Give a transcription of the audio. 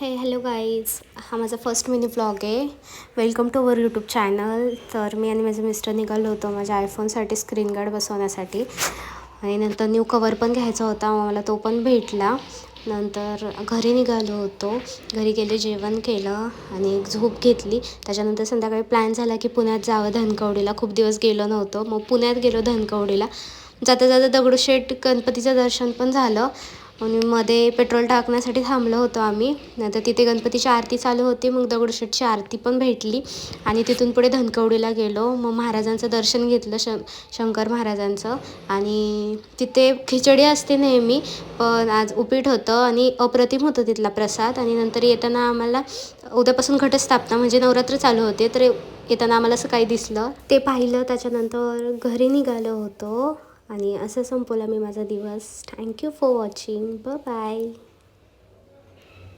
Hello guys, हा माझा first mini vlog आहे. Welcome to our YouTube channel. तर मी आणि माझे मिस्टर निघालो होतो माझ्या आयफोनसाठी स्क्रीन गार्ड बसवण्यासाठी आणि नंतर न्यू कवर पण घ्यायचा होता. मला तो पण भेटला. नंतर घरी निघालो होतो. घरी गेले, जेवण केलं आणि झोप घेतली. त्याच्यानंतर संध्याकाळी प्लॅन झाला की पुण्यात जावं धनकवडीला. खूप दिवस गेलो नव्हतो. मग पुण्यात गेलो धनकवडीला. जाता जाता दगडूशेठ गणपतीचं दर्शन पण झालं आणि मध्ये पेट्रोल टाकण्यासाठी थांबलो होतो आम्ही. नंतर तिथे गणपतीची आरती चालू होती, मग दगडूशेठची आरती पण भेटली आणि तिथून पुढे धनकवडीला गेलो. मग महाराजांचं दर्शन घेतलं, शंकर महाराजांचं. आणि तिथे खिचडी असते नेहमी, पण आज उपीट होतं आणि अप्रतिम होतं तिथला प्रसाद. आणि नंतर येताना आम्हाला उद्यापासून घटस्थापना म्हणजे नवरात्र चालू होते, तर येताना आम्हाला असं काही दिसलं, ते पाहिलं. त्याच्यानंतर घरी निघालो होतो आणि असं संपवला मी माझा दिवस. Thank you for watching. बाय.